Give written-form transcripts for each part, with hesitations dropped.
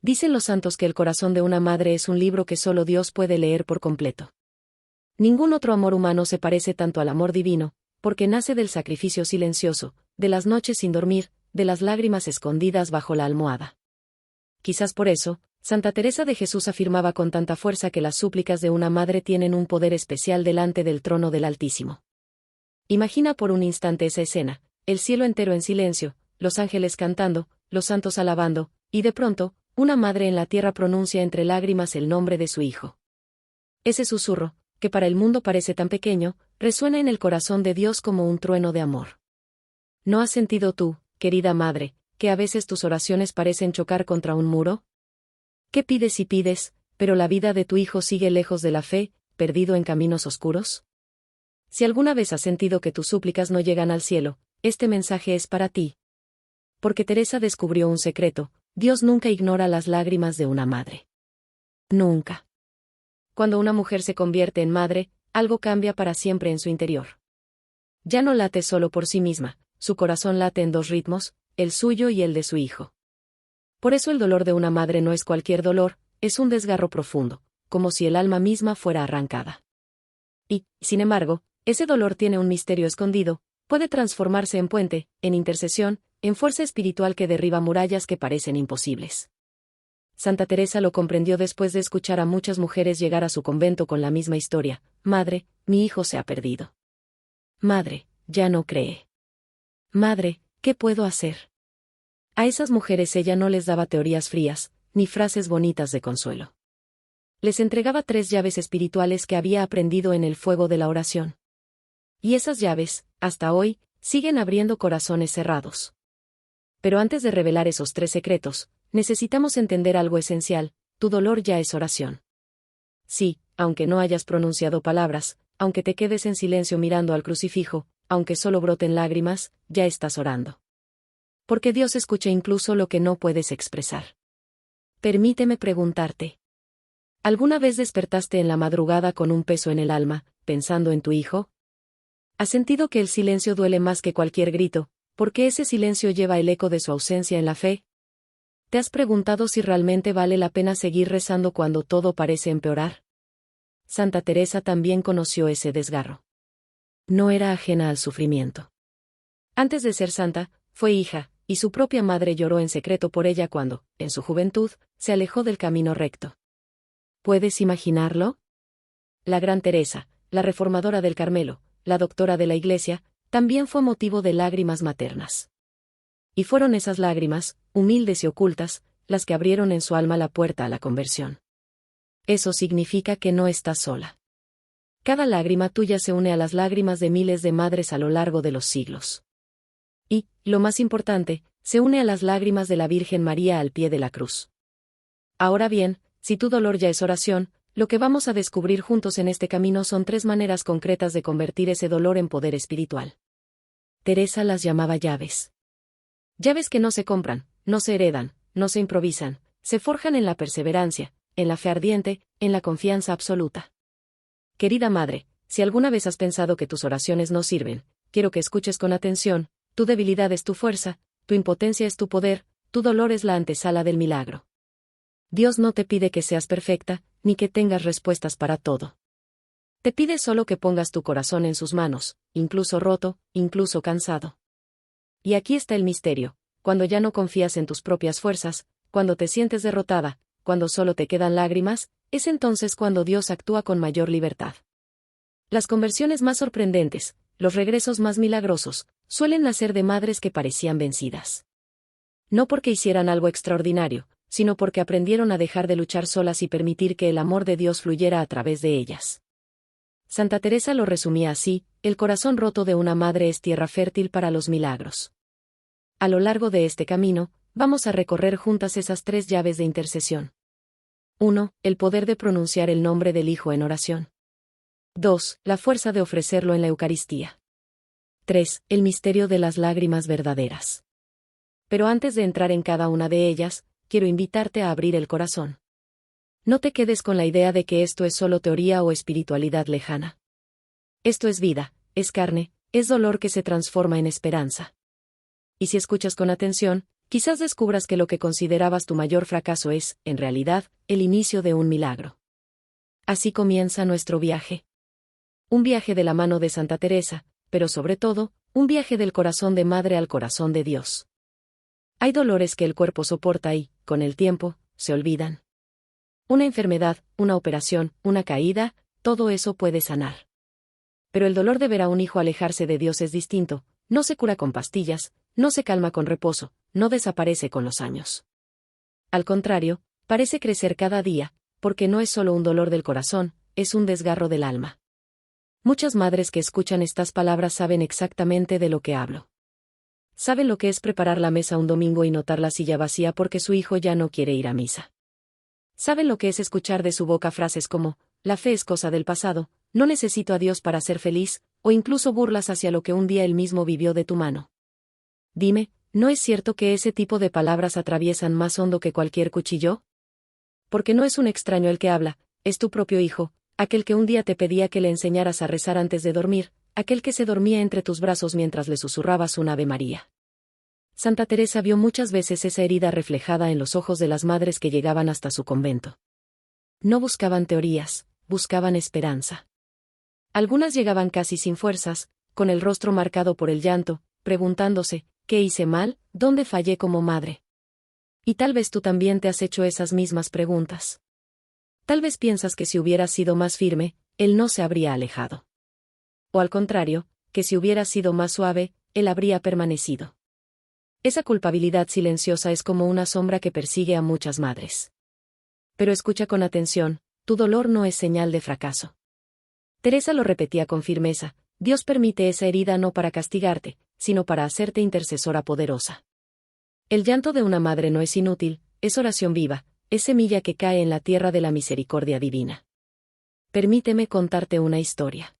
Dicen los santos que el corazón de una madre es un libro que solo Dios puede leer por completo. Ningún otro amor humano se parece tanto al amor divino, porque nace del sacrificio silencioso, de las noches sin dormir, de las lágrimas escondidas bajo la almohada. Quizás por eso, Santa Teresa de Jesús afirmaba con tanta fuerza que las súplicas de una madre tienen un poder especial delante del trono del Altísimo. Imagina por un instante esa escena, el cielo entero en silencio, los ángeles cantando, los santos alabando, y de pronto, una madre en la tierra pronuncia entre lágrimas el nombre de su hijo. Ese susurro, que para el mundo parece tan pequeño, resuena en el corazón de Dios como un trueno de amor. ¿No has sentido tú, querida madre, que a veces tus oraciones parecen chocar contra un muro? ¿Qué pides y pides, pero la vida de tu hijo sigue lejos de la fe, perdido en caminos oscuros? Si alguna vez has sentido que tus súplicas no llegan al cielo, este mensaje es para ti. Porque Teresa descubrió un secreto: Dios nunca ignora las lágrimas de una madre. Nunca. Cuando una mujer se convierte en madre, algo cambia para siempre en su interior. Ya no late solo por sí misma, su corazón late en dos ritmos, el suyo y el de su hijo. Por eso el dolor de una madre no es cualquier dolor, es un desgarro profundo, como si el alma misma fuera arrancada. Y, sin embargo, ese dolor tiene un misterio escondido, puede transformarse en puente, en intercesión, en fuerza espiritual que derriba murallas que parecen imposibles. Santa Teresa lo comprendió después de escuchar a muchas mujeres llegar a su convento con la misma historia: Madre, mi hijo se ha perdido. Madre, ya no cree. Madre, ¿qué puedo hacer? A esas mujeres ella no les daba teorías frías, ni frases bonitas de consuelo. Les entregaba 3 llaves espirituales que había aprendido en el fuego de la oración. Y esas llaves, hasta hoy, siguen abriendo corazones cerrados. Pero antes de revelar esos 3 secretos, necesitamos entender algo esencial: tu dolor ya es oración. Sí, aunque no hayas pronunciado palabras, aunque te quedes en silencio mirando al crucifijo, aunque solo broten lágrimas, ya estás orando. Porque Dios escucha incluso lo que no puedes expresar. Permíteme preguntarte: ¿alguna vez despertaste en la madrugada con un peso en el alma, pensando en tu hijo? ¿Has sentido que el silencio duele más que cualquier grito, porque ese silencio lleva el eco de su ausencia en la fe? ¿Te has preguntado si realmente vale la pena seguir rezando cuando todo parece empeorar? Santa Teresa también conoció ese desgarro. No era ajena al sufrimiento. Antes de ser santa, fue hija, y su propia madre lloró en secreto por ella cuando, en su juventud, se alejó del camino recto. ¿Puedes imaginarlo? La gran Teresa, la reformadora del Carmelo, la doctora de la Iglesia, también fue motivo de lágrimas maternas. Y fueron esas lágrimas, humildes y ocultas, las que abrieron en su alma la puerta a la conversión. Eso significa que no estás sola. Cada lágrima tuya se une a las lágrimas de miles de madres a lo largo de los siglos. Y, lo más importante, se une a las lágrimas de la Virgen María al pie de la cruz. Ahora bien, si tu dolor ya es oración, lo que vamos a descubrir juntos en este camino son 3 maneras concretas de convertir ese dolor en poder espiritual. Teresa las llamaba llaves. Llaves que no se compran, no se heredan, no se improvisan, se forjan en la perseverancia, en la fe ardiente, en la confianza absoluta. Querida madre, si alguna vez has pensado que tus oraciones no sirven, quiero que escuches con atención: tu debilidad es tu fuerza, tu impotencia es tu poder, tu dolor es la antesala del milagro. Dios no te pide que seas perfecta, ni que tengas respuestas para todo. Te pide solo que pongas tu corazón en sus manos, incluso roto, incluso cansado. Y aquí está el misterio: cuando ya no confías en tus propias fuerzas, cuando te sientes derrotada, cuando solo te quedan lágrimas, es entonces cuando Dios actúa con mayor libertad. Las conversiones más sorprendentes, los regresos más milagrosos, suelen nacer de madres que parecían vencidas. No porque hicieran algo extraordinario, sino porque aprendieron a dejar de luchar solas y permitir que el amor de Dios fluyera a través de ellas. Santa Teresa lo resumía así: el corazón roto de una madre es tierra fértil para los milagros. A lo largo de este camino, vamos a recorrer juntas esas 3 llaves de intercesión. 1. El poder de pronunciar el nombre del Hijo en oración. 2. La fuerza de ofrecerlo en la Eucaristía. 3. El misterio de las lágrimas verdaderas. Pero antes de entrar en cada una de ellas, quiero invitarte a abrir el corazón. No te quedes con la idea de que esto es solo teoría o espiritualidad lejana. Esto es vida, es carne, es dolor que se transforma en esperanza. Y si escuchas con atención, Quizás descubras que lo que considerabas tu mayor fracaso es, en realidad, el inicio de un milagro. Así comienza nuestro viaje. Un viaje de la mano de Santa Teresa, pero sobre todo, un viaje del corazón de madre al corazón de Dios. Hay dolores que el cuerpo soporta y, con el tiempo, se olvidan. Una enfermedad, una operación, una caída, todo eso puede sanar. Pero el dolor de ver a un hijo alejarse de Dios es distinto, no se cura con pastillas, no se calma con reposo, no desaparece con los años. Al contrario, parece crecer cada día, porque no es solo un dolor del corazón, es un desgarro del alma. Muchas madres que escuchan estas palabras saben exactamente de lo que hablo. Saben lo que es preparar la mesa un domingo y notar la silla vacía porque su hijo ya no quiere ir a misa. Saben lo que es escuchar de su boca frases como, la fe es cosa del pasado, no necesito a Dios para ser feliz, o incluso burlas hacia lo que un día él mismo vivió de tu mano. Dime, ¿no es cierto que ese tipo de palabras atraviesan más hondo que cualquier cuchillo? Porque no es un extraño el que habla, es tu propio hijo, aquel que un día te pedía que le enseñaras a rezar antes de dormir, aquel que se dormía entre tus brazos mientras le susurrabas un Ave María. Santa Teresa vio muchas veces esa herida reflejada en los ojos de las madres que llegaban hasta su convento. No buscaban teorías, buscaban esperanza. Algunas llegaban casi sin fuerzas, con el rostro marcado por el llanto, preguntándose, ¿qué hice mal? ¿Dónde fallé como madre? Y tal vez tú también te has hecho esas mismas preguntas. Tal vez piensas que si hubieras sido más firme, él no se habría alejado. O al contrario, que si hubieras sido más suave, él habría permanecido. Esa culpabilidad silenciosa es como una sombra que persigue a muchas madres. Pero escucha con atención, tu dolor no es señal de fracaso. Teresa lo repetía con firmeza, Dios permite esa herida no para castigarte, sino para hacerte intercesora poderosa. El llanto de una madre no es inútil, es oración viva, es semilla que cae en la tierra de la misericordia divina. Permíteme contarte una historia.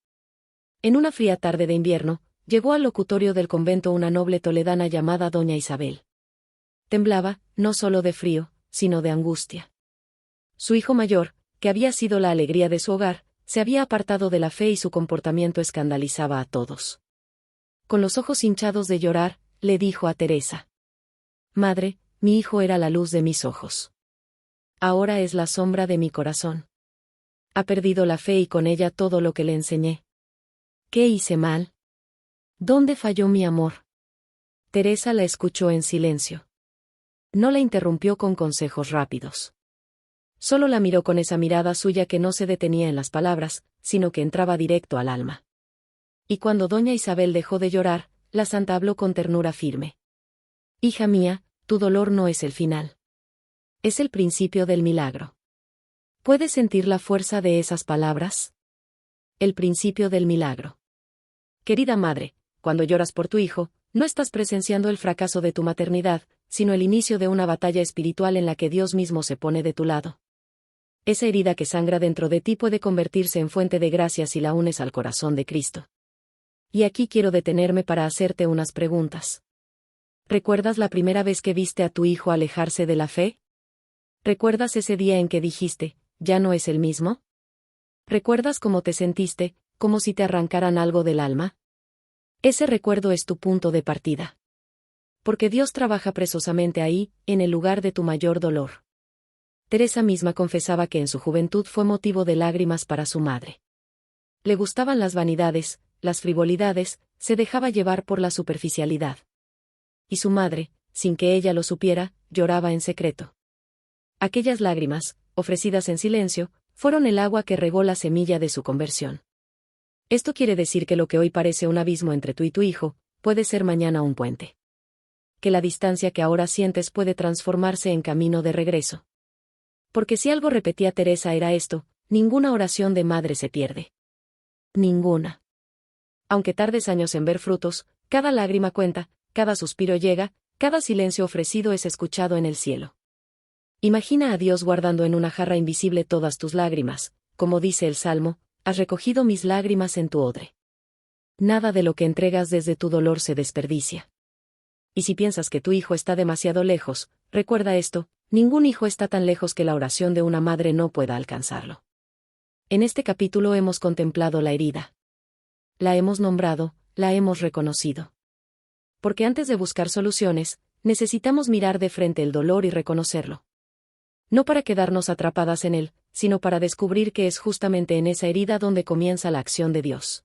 En una fría tarde de invierno, llegó al locutorio del convento una noble toledana llamada Doña Isabel. Temblaba, no solo de frío, sino de angustia. Su hijo mayor, que había sido la alegría de su hogar, se había apartado de la fe y su comportamiento escandalizaba a todos. Con los ojos hinchados de llorar, le dijo a Teresa: Madre, mi hijo era la luz de mis ojos. Ahora es la sombra de mi corazón. Ha perdido la fe y con ella todo lo que le enseñé. ¿Qué hice mal? ¿Dónde falló mi amor? Teresa la escuchó en silencio. No la interrumpió con consejos rápidos. Solo la miró con esa mirada suya que no se detenía en las palabras, sino que entraba directo al alma. Y cuando doña Isabel dejó de llorar, la santa habló con ternura firme. Hija mía, tu dolor no es el final. Es el principio del milagro. ¿Puedes sentir la fuerza de esas palabras? El principio del milagro. Querida madre, cuando lloras por tu hijo, no estás presenciando el fracaso de tu maternidad, sino el inicio de una batalla espiritual en la que Dios mismo se pone de tu lado. Esa herida que sangra dentro de ti puede convertirse en fuente de gracia si la unes al corazón de Cristo. Y aquí quiero detenerme para hacerte unas preguntas. ¿Recuerdas la primera vez que viste a tu hijo alejarse de la fe? ¿Recuerdas ese día en que dijiste, ya no es el mismo? ¿Recuerdas cómo te sentiste, como si te arrancaran algo del alma? Ese recuerdo es tu punto de partida. Porque Dios trabaja presosamente ahí, en el lugar de tu mayor dolor. Teresa misma confesaba que en su juventud fue motivo de lágrimas para su madre. Le gustaban las vanidades, las frivolidades, se dejaba llevar por la superficialidad. Y su madre, sin que ella lo supiera, lloraba en secreto. Aquellas lágrimas, ofrecidas en silencio, fueron el agua que regó la semilla de su conversión. Esto quiere decir que lo que hoy parece un abismo entre tú y tu hijo, puede ser mañana un puente. Que la distancia que ahora sientes puede transformarse en camino de regreso. Porque si algo repetía Teresa era esto, ninguna oración de madre se pierde. Ninguna. Aunque tardes años en ver frutos, cada lágrima cuenta, cada suspiro llega, cada silencio ofrecido es escuchado en el cielo. Imagina a Dios guardando en una jarra invisible todas tus lágrimas, como dice el Salmo, has recogido mis lágrimas en tu odre. Nada de lo que entregas desde tu dolor se desperdicia. Y si piensas que tu hijo está demasiado lejos, recuerda esto, ningún hijo está tan lejos que la oración de una madre no pueda alcanzarlo. En este capítulo hemos contemplado la herida. La hemos nombrado, la hemos reconocido. Porque antes de buscar soluciones, necesitamos mirar de frente el dolor y reconocerlo. No para quedarnos atrapadas en él, sino para descubrir que es justamente en esa herida donde comienza la acción de Dios.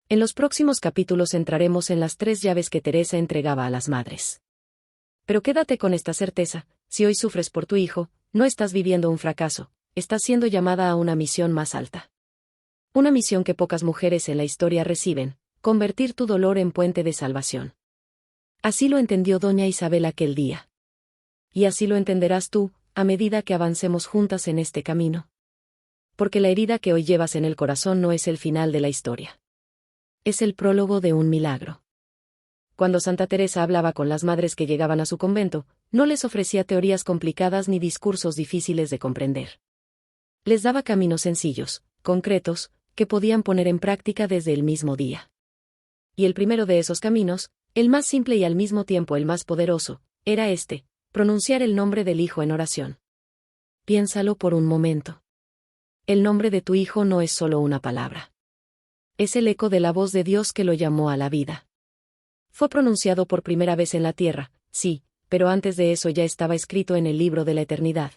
En los próximos capítulos entraremos en las 3 llaves que Teresa entregaba a las madres. Pero quédate con esta certeza: si hoy sufres por tu hijo, no estás viviendo un fracaso, estás siendo llamada a una misión más alta. Una misión que pocas mujeres en la historia reciben: convertir tu dolor en puente de salvación. Así lo entendió doña Isabel aquel día. Y así lo entenderás tú, a medida que avancemos juntas en este camino. Porque la herida que hoy llevas en el corazón no es el final de la historia. Es el prólogo de un milagro. Cuando Santa Teresa hablaba con las madres que llegaban a su convento, no les ofrecía teorías complicadas ni discursos difíciles de comprender. Les daba caminos sencillos, concretos, que podían poner en práctica desde el mismo día. Y el primero de esos caminos, el más simple y al mismo tiempo el más poderoso, era este: pronunciar el nombre del Hijo en oración. Piénsalo por un momento. El nombre de tu hijo no es solo una palabra. Es el eco de la voz de Dios que lo llamó a la vida. Fue pronunciado por primera vez en la tierra, sí, pero antes de eso ya estaba escrito en el libro de la eternidad.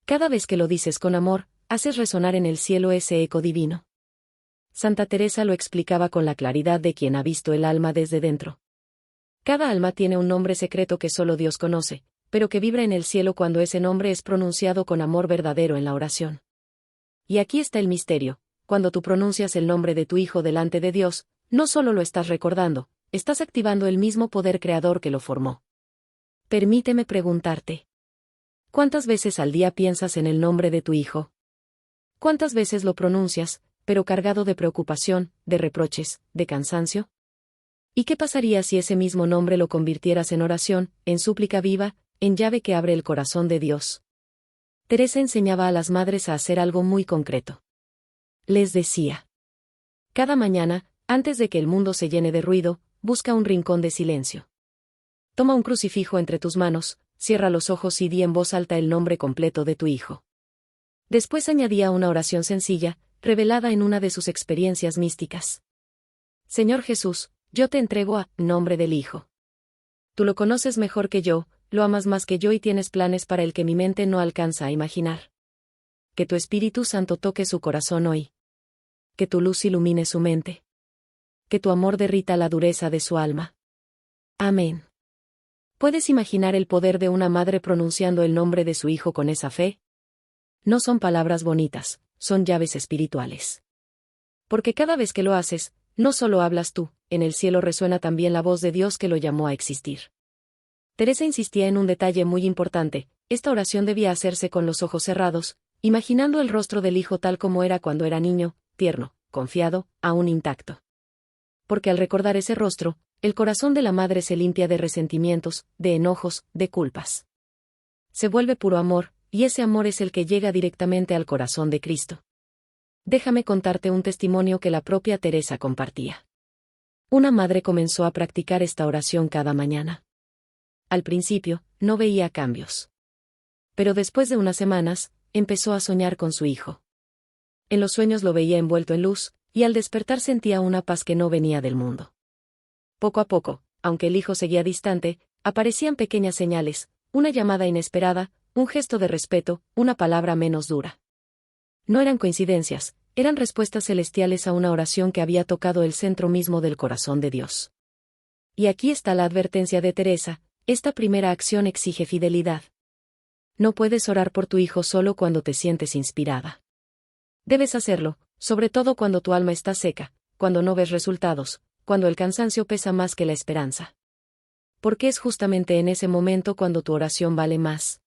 Cada vez que lo dices con amor, haces resonar en el cielo ese eco divino. Santa Teresa lo explicaba con la claridad de quien ha visto el alma desde dentro. Cada alma tiene un nombre secreto que solo Dios conoce, pero que vibra en el cielo cuando ese nombre es pronunciado con amor verdadero en la oración. Y aquí está el misterio: cuando tú pronuncias el nombre de tu hijo delante de Dios, no solo lo estás recordando, estás activando el mismo poder creador que lo formó. Permíteme preguntarte: ¿cuántas veces al día piensas en el nombre de tu hijo? ¿Cuántas veces lo pronuncias, pero cargado de preocupación, de reproches, de cansancio? ¿Y qué pasaría si ese mismo nombre lo convirtieras en oración, en súplica viva, en llave que abre el corazón de Dios? Teresa enseñaba a las madres a hacer algo muy concreto. Les decía: cada mañana, antes de que el mundo se llene de ruido, busca un rincón de silencio. Toma un crucifijo entre tus manos, cierra los ojos y di en voz alta el nombre completo de tu hijo. Después añadía una oración sencilla, revelada en una de sus experiencias místicas. Señor Jesús, yo te entrego a nombre del Hijo. Tú lo conoces mejor que yo, lo amas más que yo y tienes planes para el que mi mente no alcanza a imaginar. Que tu Espíritu Santo toque su corazón hoy. Que tu luz ilumine su mente. Que tu amor derrita la dureza de su alma. Amén. ¿Puedes imaginar el poder de una madre pronunciando el nombre de su hijo con esa fe? No son palabras bonitas, son llaves espirituales. Porque cada vez que lo haces, no solo hablas tú, en el cielo resuena también la voz de Dios que lo llamó a existir. Teresa insistía en un detalle muy importante: esta oración debía hacerse con los ojos cerrados, imaginando el rostro del hijo tal como era cuando era niño, tierno, confiado, aún intacto. Porque al recordar ese rostro, el corazón de la madre se limpia de resentimientos, de enojos, de culpas. Se vuelve puro amor, y ese amor es el que llega directamente al corazón de Cristo. Déjame contarte un testimonio que la propia Teresa compartía. Una madre comenzó a practicar esta oración cada mañana. Al principio, no veía cambios. Pero después de unas semanas, empezó a soñar con su hijo. En los sueños lo veía envuelto en luz, y al despertar sentía una paz que no venía del mundo. Poco a poco, aunque el hijo seguía distante, aparecían pequeñas señales: una llamada inesperada, un gesto de respeto, una palabra menos dura. No eran coincidencias, eran respuestas celestiales a una oración que había tocado el centro mismo del corazón de Dios. Y aquí está la advertencia de Teresa: esta primera acción exige fidelidad. No puedes orar por tu hijo solo cuando te sientes inspirada. Debes hacerlo, sobre todo cuando tu alma está seca, cuando no ves resultados, cuando el cansancio pesa más que la esperanza. Porque es justamente en ese momento cuando tu oración vale más.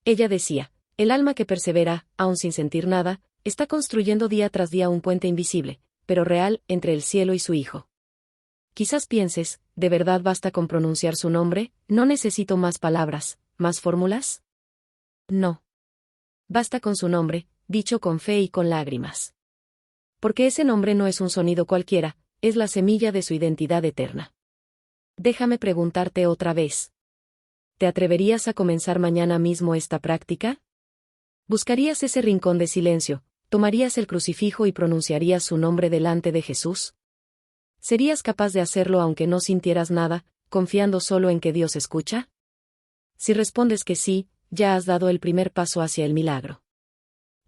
Ella decía: el alma que persevera, aun sin sentir nada, está construyendo día tras día un puente invisible, pero real, entre el cielo y su hijo. Quizás pienses: ¿de verdad basta con pronunciar su nombre? ¿No necesito más palabras, más fórmulas? No. Basta con su nombre, dicho con fe y con lágrimas. Porque ese nombre no es un sonido cualquiera, es la semilla de su identidad eterna. Déjame preguntarte otra vez. ¿Te atreverías a comenzar mañana mismo esta práctica? ¿Buscarías ese rincón de silencio, tomarías el crucifijo y pronunciarías su nombre delante de Jesús? ¿Serías capaz de hacerlo aunque no sintieras nada, confiando solo en que Dios escucha? Si respondes que sí, ya has dado el primer paso hacia el milagro.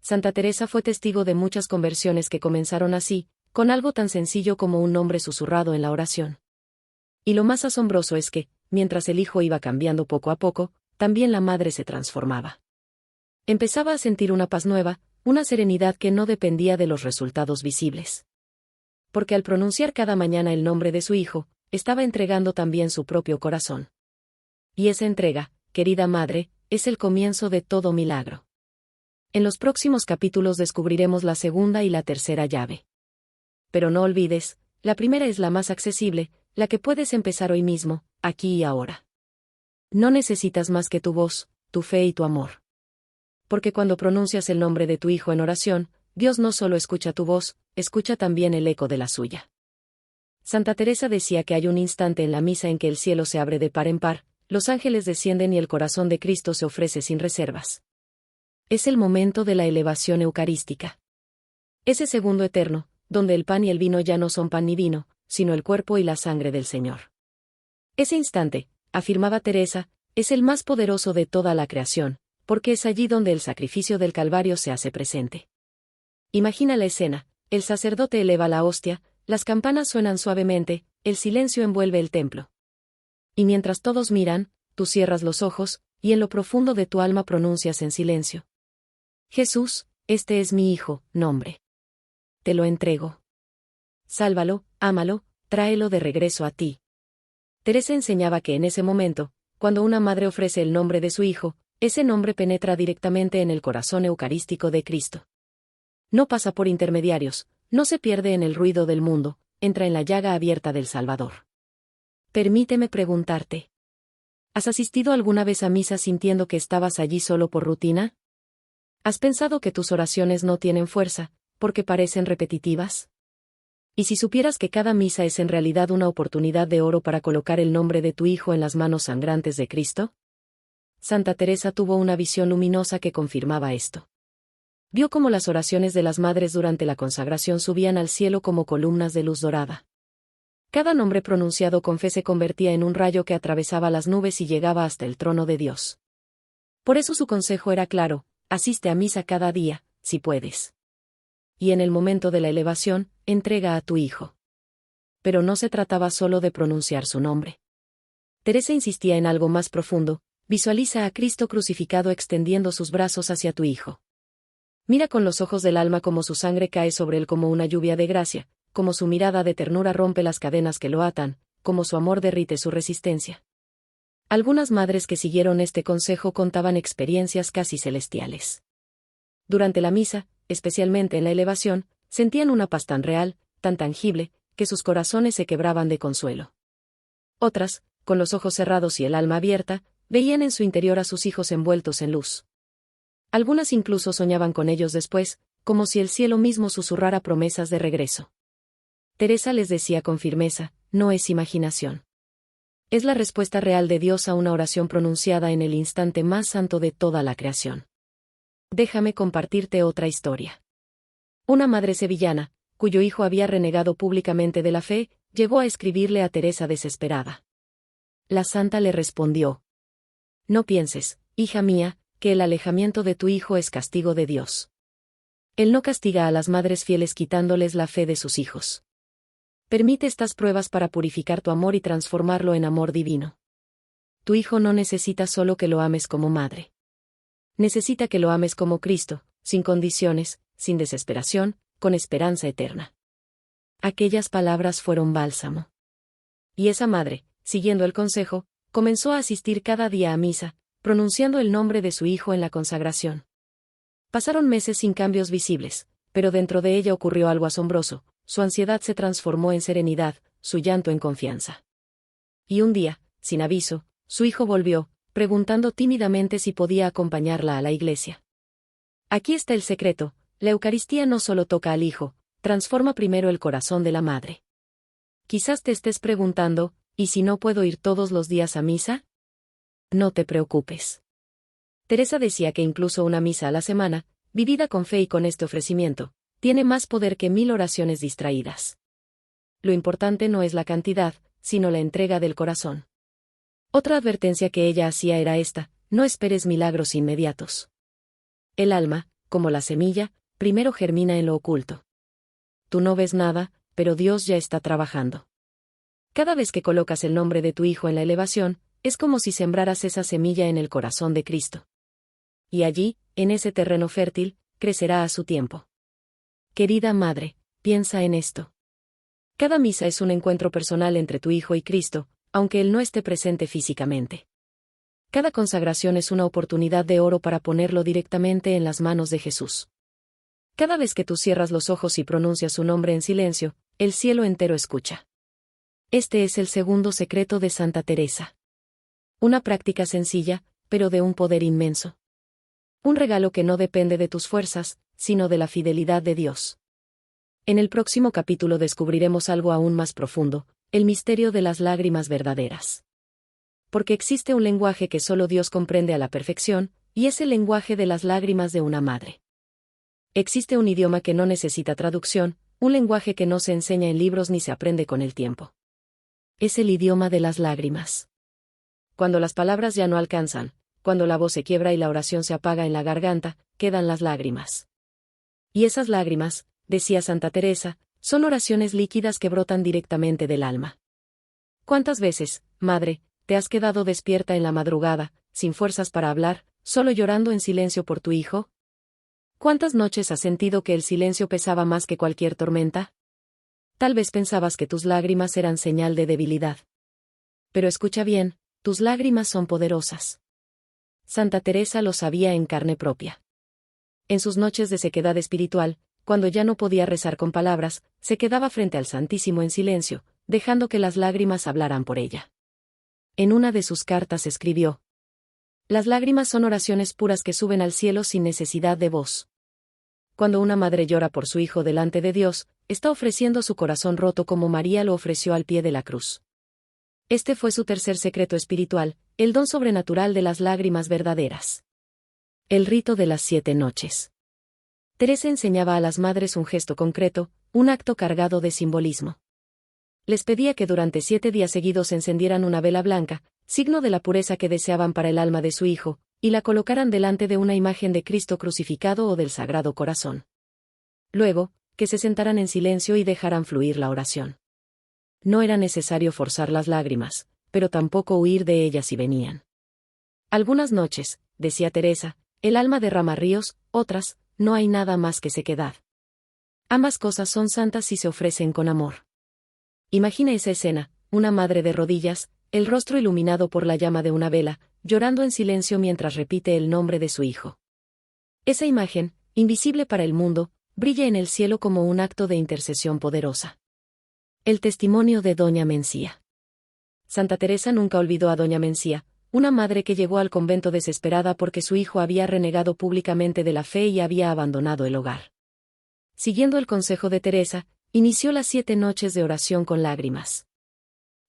Santa Teresa fue testigo de muchas conversiones que comenzaron así, con algo tan sencillo como un nombre susurrado en la oración. Y lo más asombroso es que, mientras el hijo iba cambiando poco a poco, también la madre se transformaba. Empezaba a sentir una paz nueva, una serenidad que no dependía de los resultados visibles. Porque al pronunciar cada mañana el nombre de su hijo, estaba entregando también su propio corazón. Y esa entrega, querida madre, es el comienzo de todo milagro. En los próximos capítulos descubriremos la segunda y la tercera llave. Pero no olvides, la primera es la más accesible, la que puedes empezar hoy mismo, aquí y ahora. No necesitas más que tu voz, tu fe y tu amor. Porque cuando pronuncias el nombre de tu hijo en oración, Dios no solo escucha tu voz, escucha también el eco de la suya. Santa Teresa decía que hay un instante en la misa en que el cielo se abre de par en par, los ángeles descienden y el corazón de Cristo se ofrece sin reservas. Es el momento de la elevación eucarística. Ese segundo eterno, donde el pan y el vino ya no son pan ni vino, sino el cuerpo y la sangre del Señor. Ese instante, afirmaba Teresa, es el más poderoso de toda la creación, porque es allí donde el sacrificio del Calvario se hace presente. Imagina la escena, el sacerdote eleva la hostia, las campanas suenan suavemente, el silencio envuelve el templo. Y mientras todos miran, tú cierras los ojos, y en lo profundo de tu alma pronuncias en silencio: Jesús, este es mi hijo, nombre. Te lo entrego. Sálvalo, ámalo, tráelo de regreso a ti. Teresa enseñaba que en ese momento, cuando una madre ofrece el nombre de su hijo, ese nombre penetra directamente en el corazón eucarístico de Cristo. No pasa por intermediarios, no se pierde en el ruido del mundo, entra en la llaga abierta del Salvador. Permíteme preguntarte: ¿has asistido alguna vez a misa sintiendo que estabas allí solo por rutina? ¿Has pensado que tus oraciones no tienen fuerza, porque parecen repetitivas? ¿Y si supieras que cada misa es en realidad una oportunidad de oro para colocar el nombre de tu hijo en las manos sangrantes de Cristo? Santa Teresa tuvo una visión luminosa que confirmaba esto. Vio cómo las oraciones de las madres durante la consagración subían al cielo como columnas de luz dorada. Cada nombre pronunciado con fe se convertía en un rayo que atravesaba las nubes y llegaba hasta el trono de Dios. Por eso su consejo era claro: asiste a misa cada día, si puedes. Y en el momento de la elevación, entrega a tu hijo. Pero no se trataba solo de pronunciar su nombre. Teresa insistía en algo más profundo: visualiza a Cristo crucificado extendiendo sus brazos hacia tu hijo. Mira con los ojos del alma cómo su sangre cae sobre él como una lluvia de gracia, cómo su mirada de ternura rompe las cadenas que lo atan, cómo su amor derrite su resistencia. Algunas madres que siguieron este consejo contaban experiencias casi celestiales. Durante la misa, especialmente en la elevación, sentían una paz tan real, tan tangible, que sus corazones se quebraban de consuelo. Otras, con los ojos cerrados y el alma abierta, veían en su interior a sus hijos envueltos en luz. Algunas incluso soñaban con ellos después, como si el cielo mismo susurrara promesas de regreso. Teresa les decía con firmeza: no es imaginación. Es la respuesta real de Dios a una oración pronunciada en el instante más santo de toda la creación. Déjame compartirte otra historia. Una madre sevillana, cuyo hijo había renegado públicamente de la fe, llegó a escribirle a Teresa desesperada. La santa le respondió: no pienses, hija mía, que el alejamiento de tu hijo es castigo de Dios. Él no castiga a las madres fieles quitándoles la fe de sus hijos. Permite estas pruebas para purificar tu amor y transformarlo en amor divino. Tu hijo no necesita solo que lo ames como madre. Necesita que lo ames como Cristo, sin condiciones, sin desesperación, con esperanza eterna. Aquellas palabras fueron bálsamo. Y esa madre, siguiendo el consejo, comenzó a asistir cada día a misa, pronunciando el nombre de su hijo en la consagración. Pasaron meses sin cambios visibles, pero dentro de ella ocurrió algo asombroso: su ansiedad se transformó en serenidad, su llanto en confianza. Y un día, sin aviso, su hijo volvió, preguntando tímidamente si podía acompañarla a la iglesia. Aquí está el secreto: la Eucaristía no solo toca al hijo, transforma primero el corazón de la madre. Quizás te estés preguntando: ¿y si no puedo ir todos los días a misa? No te preocupes. Teresa decía que incluso una misa a la semana, vivida con fe y con este ofrecimiento, tiene más poder que 1000 oraciones distraídas. Lo importante no es la cantidad, sino la entrega del corazón. Otra advertencia que ella hacía era esta: no esperes milagros inmediatos. El alma, como la semilla, primero germina en lo oculto. Tú no ves nada, pero Dios ya está trabajando. Cada vez que colocas el nombre de tu hijo en la elevación, es como si sembraras esa semilla en el corazón de Cristo. Y allí, en ese terreno fértil, crecerá a su tiempo. Querida madre, piensa en esto. Cada misa es un encuentro personal entre tu hijo y Cristo, aunque él no esté presente físicamente. Cada consagración es una oportunidad de oro para ponerlo directamente en las manos de Jesús. Cada vez que tú cierras los ojos y pronuncias su nombre en silencio, el cielo entero escucha. Este es el segundo secreto de Santa Teresa. Una práctica sencilla, pero de un poder inmenso. Un regalo que no depende de tus fuerzas, sino de la fidelidad de Dios. En el próximo capítulo descubriremos algo aún más profundo: el misterio de las lágrimas verdaderas. Porque existe un lenguaje que solo Dios comprende a la perfección, y es el lenguaje de las lágrimas de una madre. Existe un idioma que no necesita traducción, un lenguaje que no se enseña en libros ni se aprende con el tiempo. Es el idioma de las lágrimas. Cuando las palabras ya no alcanzan, cuando la voz se quiebra y la oración se apaga en la garganta, quedan las lágrimas. Y esas lágrimas, decía Santa Teresa, son oraciones líquidas que brotan directamente del alma. ¿Cuántas veces, madre, te has quedado despierta en la madrugada, sin fuerzas para hablar, solo llorando en silencio por tu hijo? ¿Cuántas noches has sentido que el silencio pesaba más que cualquier tormenta? Tal vez pensabas que tus lágrimas eran señal de debilidad. Pero escucha bien, tus lágrimas son poderosas. Santa Teresa lo sabía en carne propia. En sus noches de sequedad espiritual, cuando ya no podía rezar con palabras, se quedaba frente al Santísimo en silencio, dejando que las lágrimas hablaran por ella. En una de sus cartas escribió: las lágrimas son oraciones puras que suben al cielo sin necesidad de voz. Cuando una madre llora por su hijo delante de Dios, está ofreciendo su corazón roto como María lo ofreció al pie de la cruz. Este fue su tercer secreto espiritual, el don sobrenatural de las lágrimas verdaderas. El rito de las 7 noches. Teresa enseñaba a las madres un gesto concreto, un acto cargado de simbolismo. Les pedía que durante 7 días seguidos encendieran una vela blanca, signo de la pureza que deseaban para el alma de su hijo, y la colocaran delante de una imagen de Cristo crucificado o del Sagrado Corazón. Luego, que se sentaran en silencio y dejaran fluir la oración. No era necesario forzar las lágrimas, pero tampoco huir de ellas si venían. Algunas noches, decía Teresa, el alma derrama ríos, otras, no hay nada más que sequedad. Ambas cosas son santas si se ofrecen con amor. Imagina esa escena: una madre de rodillas, el rostro iluminado por la llama de una vela, llorando en silencio mientras repite el nombre de su hijo. Esa imagen, invisible para el mundo, brilla en el cielo como un acto de intercesión poderosa. El testimonio de Doña Mencía. Santa Teresa nunca olvidó a Doña Mencía, una madre que llegó al convento desesperada porque su hijo había renegado públicamente de la fe y había abandonado el hogar. Siguiendo el consejo de Teresa, inició las 7 noches de oración con lágrimas.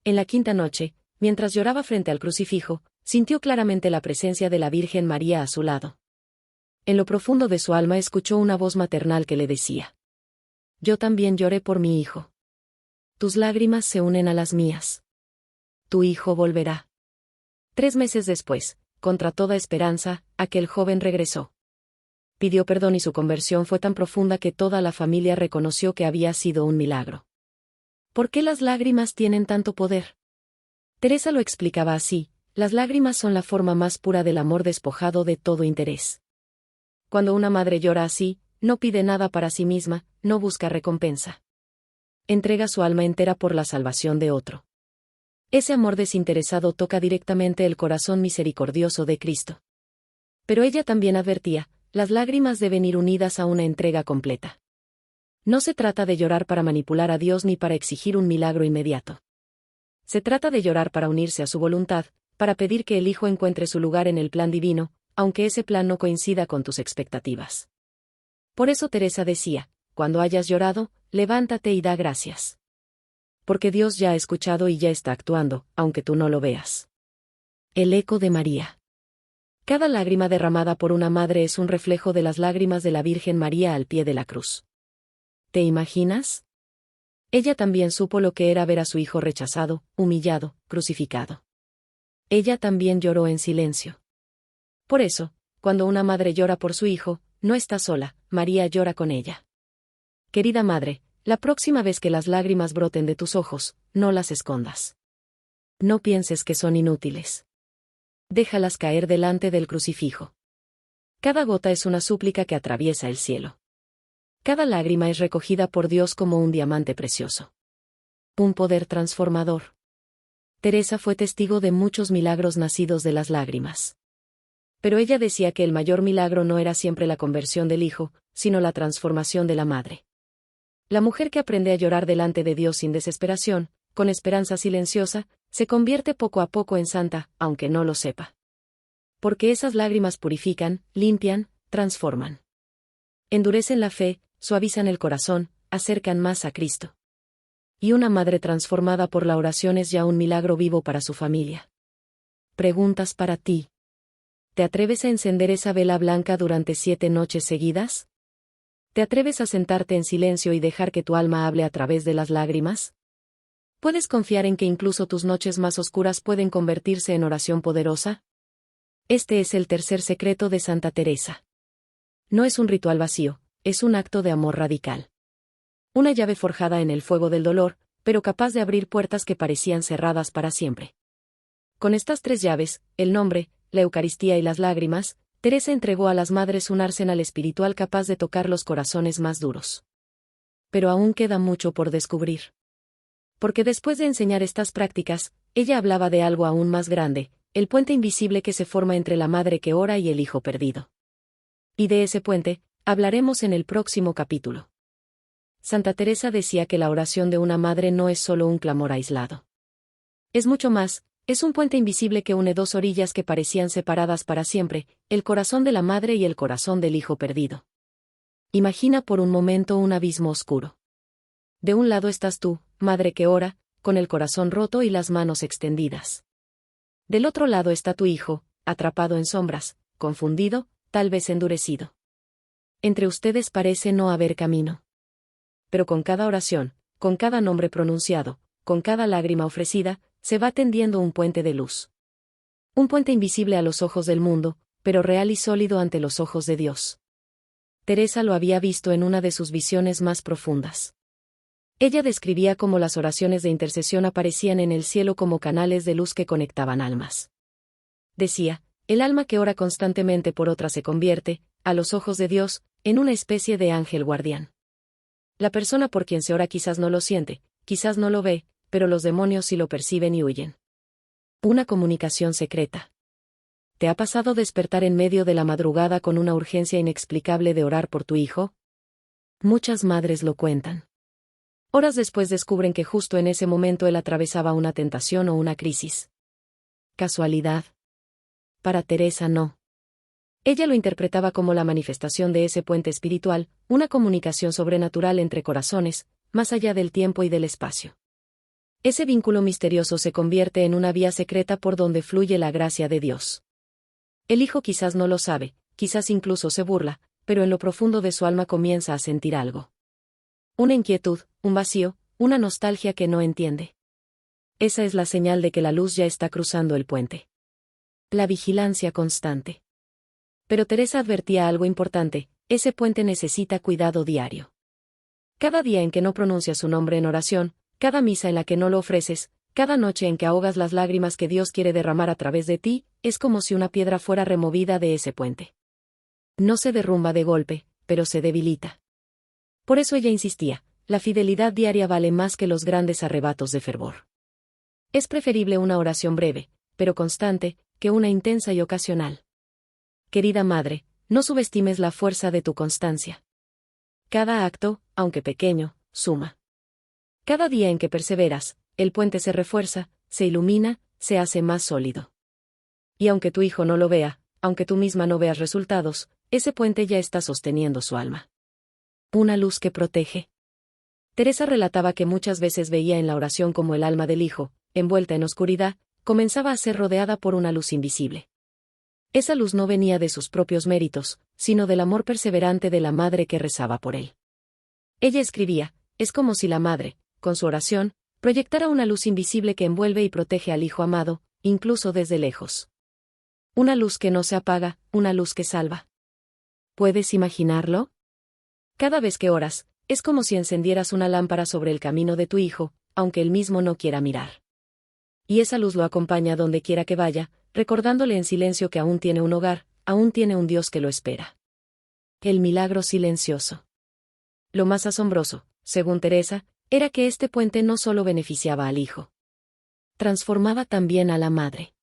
En la 5ª noche, mientras lloraba frente al crucifijo, sintió claramente la presencia de la Virgen María a su lado. En lo profundo de su alma escuchó una voz maternal que le decía: yo también lloré por mi hijo. Tus lágrimas se unen a las mías. Tu hijo volverá. 3 meses después, contra toda esperanza, aquel joven regresó. Pidió perdón y su conversión fue tan profunda que toda la familia reconoció que había sido un milagro. ¿Por qué las lágrimas tienen tanto poder? Teresa lo explicaba así: las lágrimas son la forma más pura del amor despojado de todo interés. Cuando una madre llora así, no pide nada para sí misma, no busca recompensa. Entrega su alma entera por la salvación de otro. Ese amor desinteresado toca directamente el corazón misericordioso de Cristo. Pero ella también advertía: las lágrimas deben ir unidas a una entrega completa. No se trata de llorar para manipular a Dios ni para exigir un milagro inmediato. Se trata de llorar para unirse a su voluntad, para pedir que el Hijo encuentre su lugar en el plan divino, aunque ese plan no coincida con tus expectativas. Por eso Teresa decía: cuando hayas llorado, levántate y da gracias. Porque Dios ya ha escuchado y ya está actuando, aunque tú no lo veas. El eco de María. Cada lágrima derramada por una madre es un reflejo de las lágrimas de la Virgen María al pie de la cruz. ¿Te imaginas? Ella también supo lo que era ver a su hijo rechazado, humillado, crucificado. Ella también lloró en silencio. Por eso, cuando una madre llora por su hijo, no está sola, María llora con ella. Querida madre, la próxima vez que las lágrimas broten de tus ojos, no las escondas. No pienses que son inútiles. Déjalas caer delante del crucifijo. Cada gota es una súplica que atraviesa el cielo. Cada lágrima es recogida por Dios como un diamante precioso. Un poder transformador. Teresa fue testigo de muchos milagros nacidos de las lágrimas. Pero ella decía que el mayor milagro no era siempre la conversión del hijo, sino la transformación de la madre. La mujer que aprende a llorar delante de Dios sin desesperación, con esperanza silenciosa, se convierte poco a poco en santa, aunque no lo sepa. Porque esas lágrimas purifican, limpian, transforman. Endurecen la fe, suavizan el corazón, acercan más a Cristo. Y una madre transformada por la oración es ya un milagro vivo para su familia. Preguntas para ti. ¿Te atreves a encender esa vela blanca durante 7 noches seguidas? ¿Te atreves a sentarte en silencio y dejar que tu alma hable a través de las lágrimas? ¿Puedes confiar en que incluso tus noches más oscuras pueden convertirse en oración poderosa? Este es el tercer secreto de Santa Teresa. No es un ritual vacío, es un acto de amor radical. Una llave forjada en el fuego del dolor, pero capaz de abrir puertas que parecían cerradas para siempre. Con estas 3 llaves, el nombre, la Eucaristía y las lágrimas, Teresa entregó a las madres un arsenal espiritual capaz de tocar los corazones más duros. Pero aún queda mucho por descubrir. Porque después de enseñar estas prácticas, ella hablaba de algo aún más grande, el puente invisible que se forma entre la madre que ora y el hijo perdido. Y de ese puente, hablaremos en el próximo capítulo. Santa Teresa decía que la oración de una madre no es solo un clamor aislado. Es mucho más, es un puente invisible que une 2 orillas que parecían separadas para siempre, el corazón de la madre y el corazón del hijo perdido. Imagina por un momento un abismo oscuro. De un lado estás tú, madre que ora, con el corazón roto y las manos extendidas. Del otro lado está tu hijo, atrapado en sombras, confundido, tal vez endurecido. Entre ustedes parece no haber camino. Pero con cada oración, con cada nombre pronunciado, con cada lágrima ofrecida, se va tendiendo un puente de luz. Un puente invisible a los ojos del mundo, pero real y sólido ante los ojos de Dios. Teresa lo había visto en una de sus visiones más profundas. Ella describía cómo las oraciones de intercesión aparecían en el cielo como canales de luz que conectaban almas. Decía, el alma que ora constantemente por otra se convierte, a los ojos de Dios, en una especie de ángel guardián. La persona por quien se ora quizás no lo siente, quizás no lo ve, pero los demonios sí lo perciben y huyen. Una comunicación secreta. ¿Te ha pasado despertar en medio de la madrugada con una urgencia inexplicable de orar por tu hijo? Muchas madres lo cuentan. Horas después descubren que justo en ese momento él atravesaba una tentación o una crisis. ¿Casualidad? Para Teresa no. Ella lo interpretaba como la manifestación de ese puente espiritual, una comunicación sobrenatural entre corazones, más allá del tiempo y del espacio. Ese vínculo misterioso se convierte en una vía secreta por donde fluye la gracia de Dios. El hijo quizás no lo sabe, quizás incluso se burla, pero en lo profundo de su alma comienza a sentir algo. Una inquietud, un vacío, una nostalgia que no entiende. Esa es la señal de que la luz ya está cruzando el puente. La vigilancia constante. Pero Teresa advertía algo importante, ese puente necesita cuidado diario. Cada día en que no pronuncias su nombre en oración, cada misa en la que no lo ofreces, cada noche en que ahogas las lágrimas que Dios quiere derramar a través de ti, es como si una piedra fuera removida de ese puente. No se derrumba de golpe, pero se debilita. Por eso ella insistía, la fidelidad diaria vale más que los grandes arrebatos de fervor. Es preferible una oración breve, pero constante, que una intensa y ocasional. Querida madre, no subestimes la fuerza de tu constancia. Cada acto, aunque pequeño, suma. Cada día en que perseveras, el puente se refuerza, se ilumina, se hace más sólido. Y aunque tu hijo no lo vea, aunque tú misma no veas resultados, ese puente ya está sosteniendo su alma. Una luz que protege. Teresa relataba que muchas veces veía en la oración como el alma del hijo, envuelta en oscuridad, comenzaba a ser rodeada por una luz invisible. Esa luz no venía de sus propios méritos, sino del amor perseverante de la madre que rezaba por él. Ella escribía, es como si la madre, con su oración, proyectara una luz invisible que envuelve y protege al hijo amado, incluso desde lejos. Una luz que no se apaga, una luz que salva. ¿Puedes imaginarlo? Cada vez que oras, es como si encendieras una lámpara sobre el camino de tu hijo, aunque él mismo no quiera mirar. Y esa luz lo acompaña donde quiera que vaya, recordándole en silencio que aún tiene un hogar, aún tiene un Dios que lo espera. El milagro silencioso. Lo más asombroso, según Teresa, era que este puente no solo beneficiaba al hijo. Transformaba también a la madre.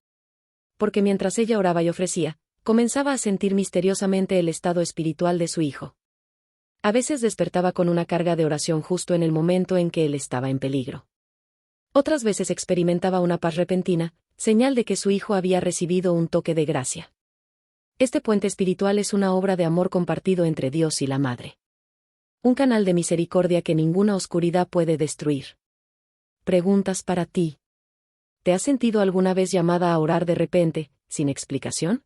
Porque mientras ella oraba y ofrecía, comenzaba a sentir misteriosamente el estado espiritual de su hijo. A veces despertaba con una carga de oración justo en el momento en que él estaba en peligro. Otras veces experimentaba una paz repentina, señal de que su hijo había recibido un toque de gracia. Este puente espiritual es una obra de amor compartido entre Dios y la Madre. Un canal de misericordia que ninguna oscuridad puede destruir. Preguntas para ti. ¿Te has sentido alguna vez llamada a orar de repente, sin explicación?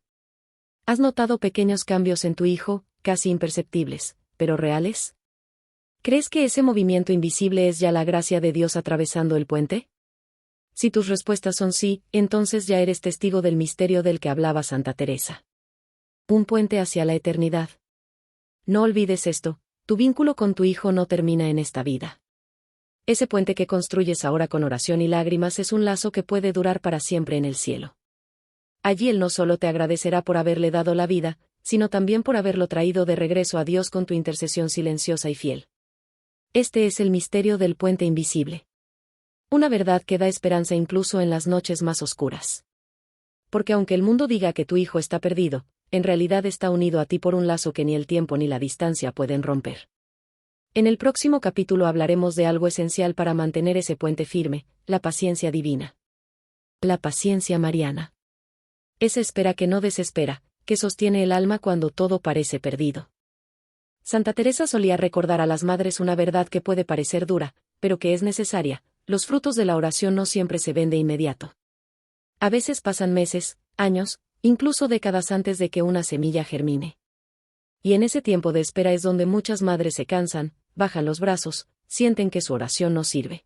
¿Has notado pequeños cambios en tu hijo, casi imperceptibles, pero reales? ¿Crees que ese movimiento invisible es ya la gracia de Dios atravesando el puente? Si tus respuestas son sí, entonces ya eres testigo del misterio del que hablaba Santa Teresa. Un puente hacia la eternidad. No olvides esto, tu vínculo con tu hijo no termina en esta vida. Ese puente que construyes ahora con oración y lágrimas es un lazo que puede durar para siempre en el cielo. Allí Él no solo te agradecerá por haberle dado la vida, sino también por haberlo traído de regreso a Dios con tu intercesión silenciosa y fiel. Este es el misterio del puente invisible. Una verdad que da esperanza incluso en las noches más oscuras. Porque aunque el mundo diga que tu hijo está perdido, en realidad está unido a ti por un lazo que ni el tiempo ni la distancia pueden romper. En el próximo capítulo hablaremos de algo esencial para mantener ese puente firme, la paciencia divina. La paciencia mariana. Esa espera que no desespera, que sostiene el alma cuando todo parece perdido. Santa Teresa solía recordar a las madres una verdad que puede parecer dura, pero que es necesaria: los frutos de la oración no siempre se ven de inmediato. A veces pasan meses, años, incluso décadas antes de que una semilla germine. Y en ese tiempo de espera es donde muchas madres se cansan, bajan los brazos, sienten que su oración no sirve.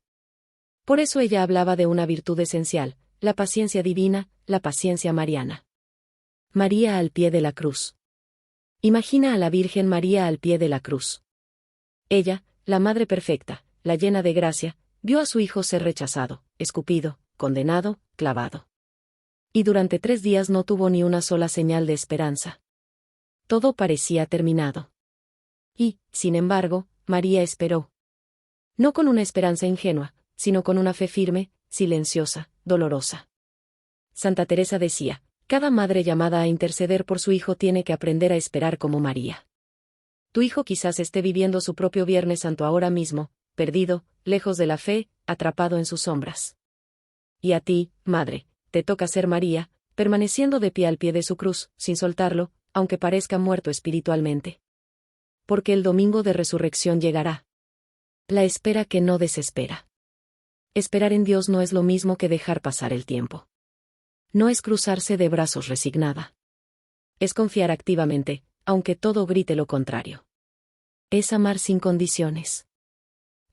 Por eso ella hablaba de una virtud esencial, la paciencia divina, la paciencia mariana. María al pie de la cruz. Imagina a la Virgen María al pie de la cruz. Ella, la Madre perfecta, la llena de gracia, vio a su hijo ser rechazado, escupido, condenado, clavado. Y durante 3 días no tuvo ni una sola señal de esperanza. Todo parecía terminado. Y, sin embargo, María esperó. No con una esperanza ingenua, sino con una fe firme, silenciosa, dolorosa. Santa Teresa decía: cada madre llamada a interceder por su hijo tiene que aprender a esperar como María. Tu hijo quizás esté viviendo su propio Viernes Santo ahora mismo, perdido, lejos de la fe, atrapado en sus sombras. Y a ti, madre, te toca ser María, permaneciendo de pie al pie de su cruz, sin soltarlo, aunque parezca muerto espiritualmente. Porque el domingo de resurrección llegará. La espera que no desespera. Esperar en Dios no es lo mismo que dejar pasar el tiempo. No es cruzarse de brazos resignada. Es confiar activamente, aunque todo grite lo contrario. Es amar sin condiciones.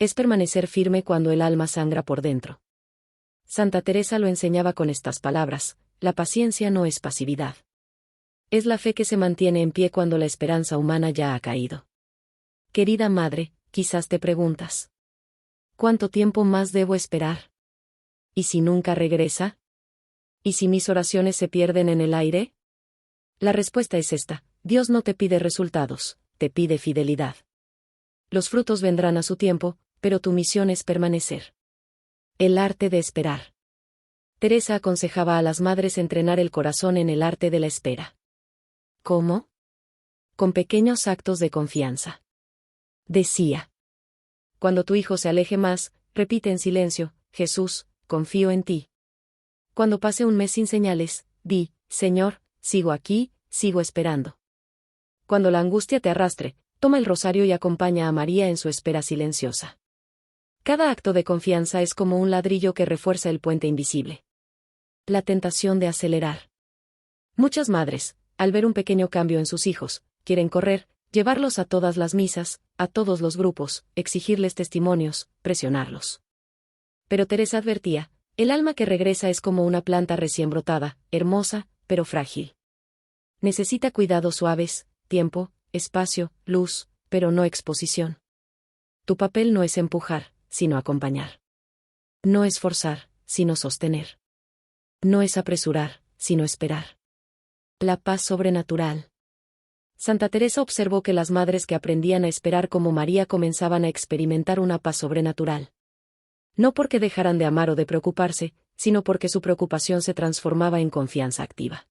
Es permanecer firme cuando el alma sangra por dentro. Santa Teresa lo enseñaba con estas palabras: la paciencia no es pasividad. Es la fe que se mantiene en pie cuando la esperanza humana ya ha caído. Querida madre, quizás te preguntas: ¿cuánto tiempo más debo esperar? ¿Y si nunca regresa? ¿Y si mis oraciones se pierden en el aire? La respuesta es esta: Dios no te pide resultados, te pide fidelidad. Los frutos vendrán a su tiempo, pero tu misión es permanecer. El arte de esperar. Teresa aconsejaba a las madres entrenar el corazón en el arte de la espera. ¿Cómo? Con pequeños actos de confianza. Decía: cuando tu hijo se aleje más, repite en silencio: Jesús, confío en ti. Cuando pase un mes sin señales, di: Señor, sigo aquí, sigo esperando. Cuando la angustia te arrastre, toma el rosario y acompaña a María en su espera silenciosa. Cada acto de confianza es como un ladrillo que refuerza el puente invisible. La tentación de acelerar. Muchas madres, al ver un pequeño cambio en sus hijos, quieren correr, llevarlos a todas las misas, a todos los grupos, exigirles testimonios, presionarlos. Pero Teresa advertía: el alma que regresa es como una planta recién brotada, hermosa, pero frágil. Necesita cuidados suaves, tiempo, espacio, luz, pero no exposición. Tu papel no es empujar, sino acompañar. No es forzar, sino sostener. No es apresurar, sino esperar. La paz sobrenatural. Santa Teresa observó que las madres que aprendían a esperar como María comenzaban a experimentar una paz sobrenatural. No porque dejaran de amar o de preocuparse, sino porque su preocupación se transformaba en confianza activa.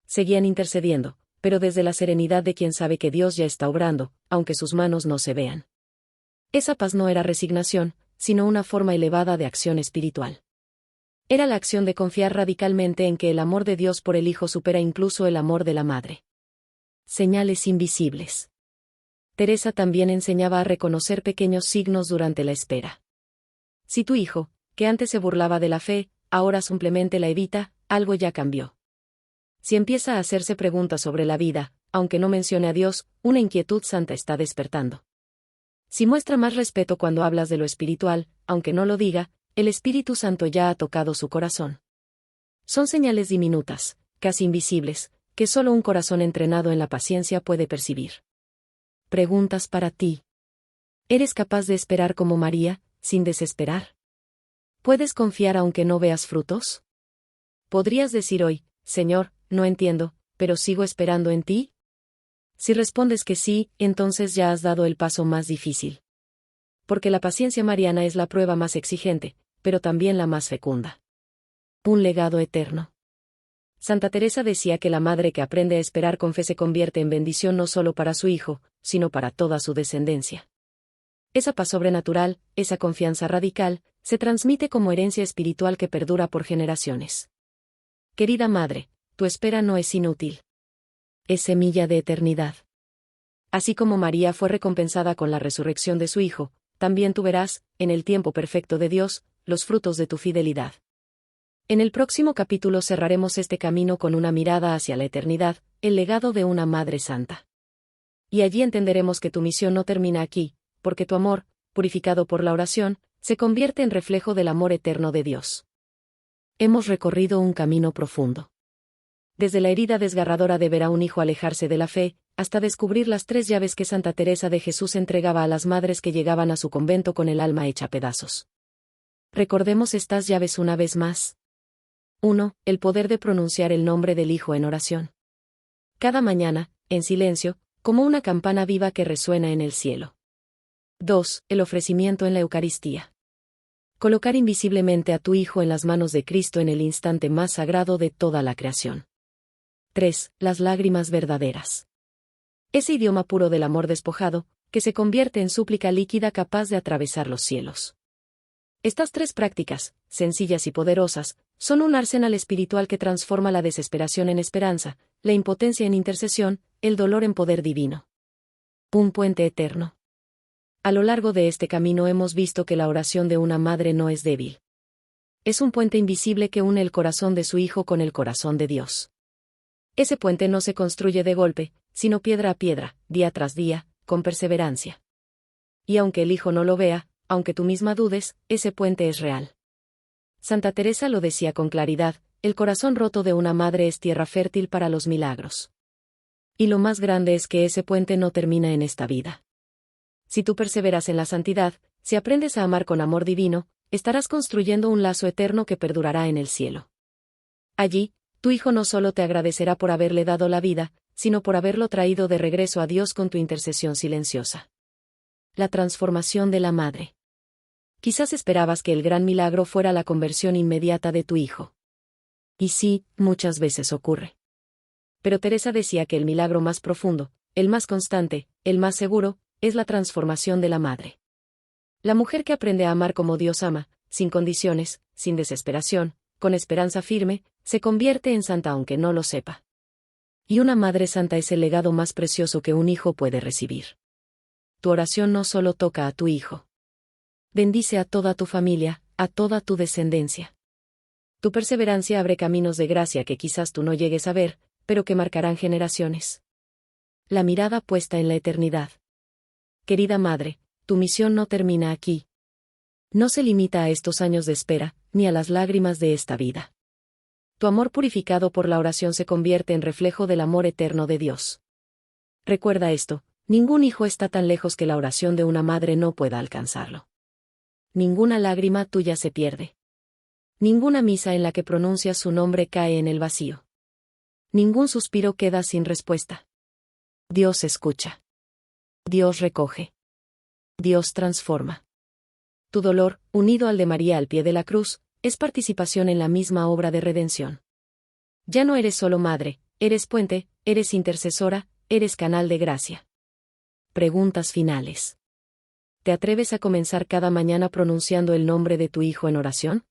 Seguían intercediendo, pero desde la serenidad de quien sabe que Dios ya está obrando, aunque sus manos no se vean. Esa paz no era resignación, sino una forma elevada de acción espiritual. Era la acción de confiar radicalmente en que el amor de Dios por el Hijo supera incluso el amor de la Madre. Señales invisibles. Teresa también enseñaba a reconocer pequeños signos durante la espera. Si tu hijo, que antes se burlaba de la fe, ahora simplemente la evita, algo ya cambió. Si empieza a hacerse preguntas sobre la vida, aunque no mencione a Dios, una inquietud santa está despertando. Si muestra más respeto cuando hablas de lo espiritual, aunque no lo diga, el Espíritu Santo ya ha tocado su corazón. Son señales diminutas, casi invisibles, que solo un corazón entrenado en la paciencia puede percibir. Preguntas para ti. ¿Eres capaz de esperar como María, sin desesperar? ¿Puedes confiar aunque no veas frutos? ¿Podrías decir hoy, Señor, no entiendo, pero sigo esperando en ti? Si respondes que sí, entonces ya has dado el paso más difícil. Porque la paciencia mariana es la prueba más exigente, pero también la más fecunda. Un legado eterno. Santa Teresa decía que la madre que aprende a esperar con fe se convierte en bendición no solo para su hijo, sino para toda su descendencia. Esa paz sobrenatural, esa confianza radical, se transmite como herencia espiritual que perdura por generaciones. Querida madre, tu espera no es inútil. Es semilla de eternidad. Así como María fue recompensada con la resurrección de su Hijo, también tú verás, en el tiempo perfecto de Dios, los frutos de tu fidelidad. En el próximo capítulo cerraremos este camino con una mirada hacia la eternidad, el legado de una Madre Santa. Y allí entenderemos que tu misión no termina aquí, porque tu amor, purificado por la oración, se convierte en reflejo del amor eterno de Dios. Hemos recorrido un camino profundo. Desde la herida desgarradora de ver a un hijo alejarse de la fe, hasta descubrir las 3 llaves que Santa Teresa de Jesús entregaba a las madres que llegaban a su convento con el alma hecha pedazos. Recordemos estas llaves una vez más. 1. El poder de pronunciar el nombre del Hijo en oración. Cada mañana, en silencio, como una campana viva que resuena en el cielo. 2. El ofrecimiento en la Eucaristía. Colocar invisiblemente a tu Hijo en las manos de Cristo en el instante más sagrado de toda la creación. 3. Las lágrimas verdaderas. Ese idioma puro del amor despojado, que se convierte en súplica líquida capaz de atravesar los cielos. Estas 3 prácticas, sencillas y poderosas, son un arsenal espiritual que transforma la desesperación en esperanza, la impotencia en intercesión, el dolor en poder divino. Un puente eterno. A lo largo de este camino hemos visto que la oración de una madre no es débil. Es un puente invisible que une el corazón de su Hijo con el corazón de Dios. Ese puente no se construye de golpe, sino piedra a piedra, día tras día, con perseverancia. Y aunque el Hijo no lo vea, aunque tú misma dudes, ese puente es real. Santa Teresa lo decía con claridad, el corazón roto de una madre es tierra fértil para los milagros. Y lo más grande es que ese puente no termina en esta vida. Si tú perseveras en la santidad, si aprendes a amar con amor divino, estarás construyendo un lazo eterno que perdurará en el cielo. Allí, tu Hijo no solo te agradecerá por haberle dado la vida, sino por haberlo traído de regreso a Dios con tu intercesión silenciosa. La transformación de la madre. Quizás esperabas que el gran milagro fuera la conversión inmediata de tu hijo. Y sí, muchas veces ocurre. Pero Teresa decía que el milagro más profundo, el más constante, el más seguro, es la transformación de la madre. La mujer que aprende a amar como Dios ama, sin condiciones, sin desesperación, con esperanza firme, se convierte en santa aunque no lo sepa. Y una madre santa es el legado más precioso que un hijo puede recibir. Tu oración no solo toca a tu hijo. Bendice a toda tu familia, a toda tu descendencia. Tu perseverancia abre caminos de gracia que quizás tú no llegues a ver, pero que marcarán generaciones. La mirada puesta en la eternidad. Querida madre, tu misión no termina aquí. No se limita a estos años de espera, ni a las lágrimas de esta vida. Tu amor purificado por la oración se convierte en reflejo del amor eterno de Dios. Recuerda esto, ningún hijo está tan lejos que la oración de una madre no pueda alcanzarlo. Ninguna lágrima tuya se pierde. Ninguna misa en la que pronuncias su nombre cae en el vacío. Ningún suspiro queda sin respuesta. Dios escucha. Dios recoge. Dios transforma. Tu dolor, unido al de María al pie de la cruz, es participación en la misma obra de redención. Ya no eres solo madre, eres puente, eres intercesora, eres canal de gracia. Preguntas finales. ¿Te atreves a comenzar cada mañana pronunciando el nombre de tu hijo en oración?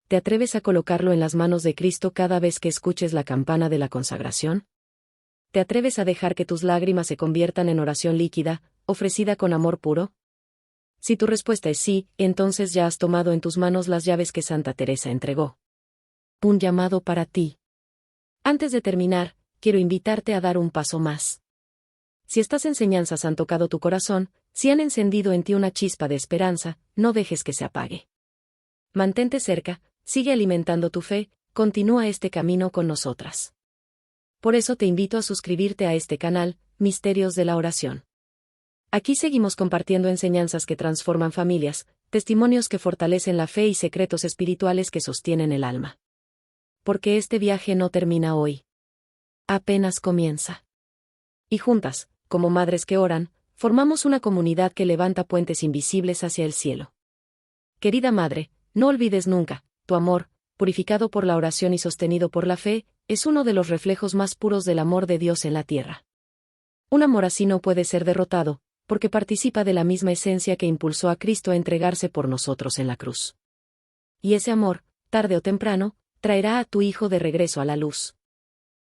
¿Te atreves a colocarlo en las manos de Cristo cada vez que escuches la campana de la consagración? ¿Te atreves a dejar que tus lágrimas se conviertan en oración líquida, ofrecida con amor puro? Si tu respuesta es sí, entonces ya has tomado en tus manos las llaves que Santa Teresa entregó. Un llamado para ti. Antes de terminar, quiero invitarte a dar un paso más. Si estas enseñanzas han tocado tu corazón, si han encendido en ti una chispa de esperanza, no dejes que se apague. Mantente cerca, sigue alimentando tu fe, continúa este camino con nosotras. Por eso te invito a suscribirte a este canal, Misterios de la Oración. Aquí seguimos compartiendo enseñanzas que transforman familias, testimonios que fortalecen la fe y secretos espirituales que sostienen el alma. Porque este viaje no termina hoy. Apenas comienza. Y juntas, como madres que oran, formamos una comunidad que levanta puentes invisibles hacia el cielo. Querida madre, no olvides nunca, tu amor, purificado por la oración y sostenido por la fe, es uno de los reflejos más puros del amor de Dios en la tierra. Un amor así no puede ser derrotado, porque participa de la misma esencia que impulsó a Cristo a entregarse por nosotros en la cruz. Y ese amor, tarde o temprano, traerá a tu hijo de regreso a la luz.